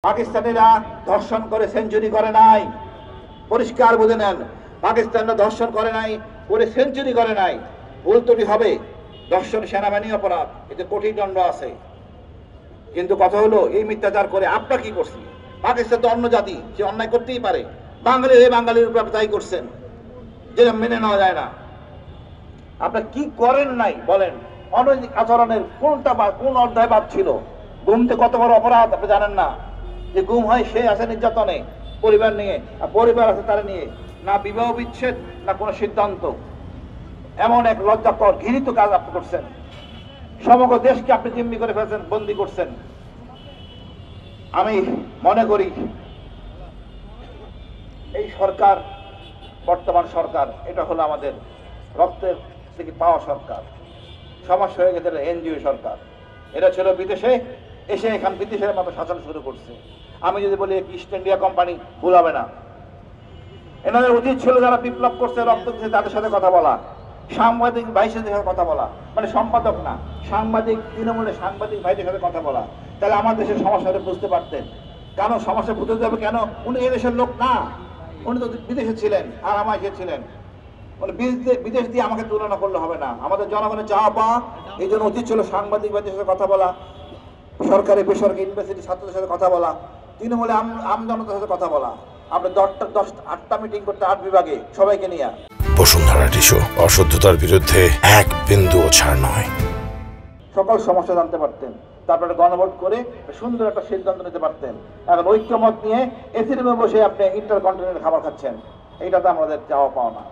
পাকিস্তানিরা ধর্ষণ করে সেঞ্চুরি করে নাই, পরিষ্কার বুঝে নেন। পাকিস্তানরা ধর্ষণ করে নাই, করে সেঞ্চুরি করে নাই। ভুল ত্রুটি হবে, ধর্ষণ সেনাবাহিনী অপরাধ, এতে কঠিন দণ্ড আছে। কিন্তু কথা হলো এই মিথ্যাচার করে আপনারা কি করছেন? পাকিস্তান তো অন্য জাতি, সে অন্যায় করতেই পারে। বাঙালি হয়ে বাঙালির উপর তাই করছেন, যেটা মেনে নেওয়া যায় না। আপনারা কি করেন নাই বলেন? অনৈতিক আচরণের কোনটা বা কোন অধ্যায় বাদ ছিল? গুমতে কত বড় অপরাধ আপনি জানেন না? যে গুম হয় সে আছে নির্যাতনে, পরিবার নিয়ে, আর পরিবার আছে তারা নিয়ে, না বিবাহ বিচ্ছেদ না কোনো সিদ্ধান্ত। এমন এক লজ্জাকর ঘৃণিত কাজ আপনি করছেন। সমগ্র দেশকে আপনি জিম্মি করে ফেলছেন, বন্দী করছেন। আমি মনে করি এই সরকার, বর্তমান সরকার, এটা হলো আমাদের রক্তের থেকে পাওয়া সরকার। সমস্যা হয়ে গেছে এনজিও সরকার। এটা ছিল বিদেশে, এসে এখান বিদেশের মতো শাসন শুরু করছে। আমি যদি বলি ইস্ট ইন্ডিয়া কোম্পানি, ভুল হবে না। এনাদের উচিত ছিল যারা বিপ্লব করছে, রক্ত দিচ্ছে, তাদের সাথে কথা বলা, সাংবাদিক ভাইদের সাথে কথা বলা, মানে সম্পাদক না, সাংবাদিক, তৃণমূলের সাংবাদিক ভাইদের সাথে কথা বলা। তাহলে আমার দেশের সমস্যাটা বুঝতে পারতেন। কেন সমস্যা বুঝতে যাবে কেন? উনি এদেশের লোক না, উনি তো বিদেশে ছিলেন, আর আমায় ছিলেন। বিদেশ দিয়ে আমাকে তুলনা করলে হবে না। আমাদের জনগণের চাওয়া পাওয়া, এই জন্য উচিত ছিল সাংবাদিক ভাইদের সাথে কথা বলা, সরকারি বেসরকারি ইউনিভার্সিটি ছাত্রদের সাথে কথা বলা, তৃণমূলে আমজনতার সাথে কথা বলা। আপনি 8টা মিটিং করতে 8 বিভাগে সবাইকে নিয়ে। বসুন্ধরা টিস্যু, অশুদ্ধতার বিরুদ্ধে এক বিন্দুও ছাড় নয়। সকল সমস্যা জানতে পারতেন, তারপরে গণভোট করে সুন্দর একটা সিদ্ধান্ত নিতে পারতেন। এখন ঐক্যমত নিয়ে এসি রুমে বসে আপনি ইন্টারকন্টিনেন্টাল খাবার খাচ্ছেন। এইটা তো আমাদের চাওয়া পাওয়া না।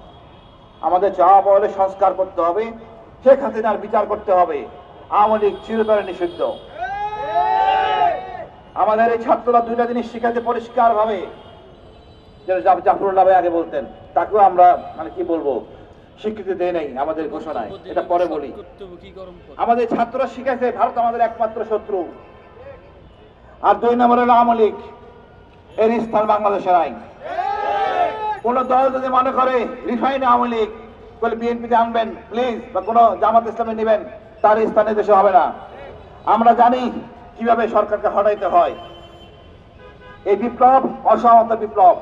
আমাদের চাওয়া পাওয়া হলে সংস্কার করতে হবে, শেখ হাসিনার বিচার করতে হবে। আওয়ামী লীগ চিরতরে নিষিদ্ধ। আমাদের এই ছাত্ররা 2টা জিনিস শিখাতে পরিষ্কার ভাবে, যেটা জাফরুল্লাহ ভাই আগে বলতেন, তাকেও আমরা মানে কি বলবো, স্বীকৃতি দেয় নাই আমাদের ঘোষণায়, এটা পরে বলি। আমাদের ছাত্ররা শিখেছে ভারত আমাদের একমাত্র শত্রু, আর 2 নম্বর হলো আওয়ামী লীগ, এর স্থান বাংলাদেশের আইন। কোন দল যদি মনে করে রিফাইন আওয়ামী লীগ বলে বিএনপিতে আনবেন প্লিজ, বা কোন জামাত ইসলামে নেবেন, তার স্থানে দেশে হবে না। আমরা জানি কিভাবে সরকারকে হটাইতে হয়। এই বিপ্লব অসহমত বিপ্লব,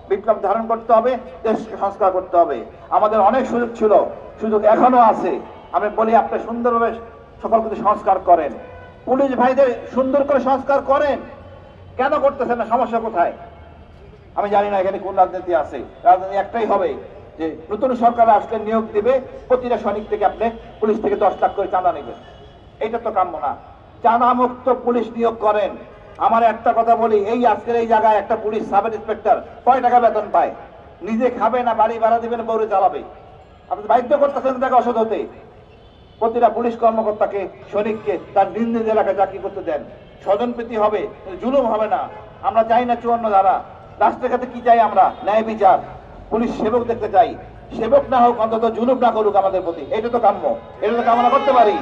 বিপ্লব ধারণ করতে হবে, দেশকে সংস্কার করতে হবে। আমাদের অনেক সুযোগ ছিল, সুযোগ এখনো আছে। আমি বলি আপনি সুন্দরভাবে সকল কিছু সংস্কার করেন, পুলিশ ভাইদের সুন্দর করে সংস্কার করেন। কেন করতেছেন না? সমস্যা কোথায়? আমি জানি না এখানে কোন রাজনীতি আছে। রাজনীতি একটাই হবে যে নতুন সরকার আসলে নিয়োগ দিবে, প্রতিটা সৈনিক থেকে আপনি পুলিশ থেকে 10 লাখ করে চাঁদা নেবেন। এটা তো কাম্য না। চাঁদা মুক্ত পুলিশ নিয়োগ করেন। আমার একটা কথা বলি, এই আজকের এই জায়গায় একটা পুলিশ সাব ইন্সপেক্টর কয় টাকা বেতন পায়? নিজে খাবে না বাড়ি ভাড়া দিবেন, বউরে চালাবে? আপনি বাধ্য করতেছেন তাকে অসৎ হতে। প্রতিটা পুলিশ কর্মকর্তাকে, সৈনিককে তার নিজ নিজ এলাকায় চাকরি করতে দেন। স্বজনপ্রীতি হবে, জুলুম হবে না। আমরা চাই না 54 ধারা। রাস্তাঘাটে কি চাই আমরা? ন্যায় বিচার। পুলিশ সেবক দেখতে চাই, সেবক না হোক, অন্তত জুলুম না করুক আমাদের প্রতি। এটা তো কাম্য, এটা তো কামনা করতে পারি।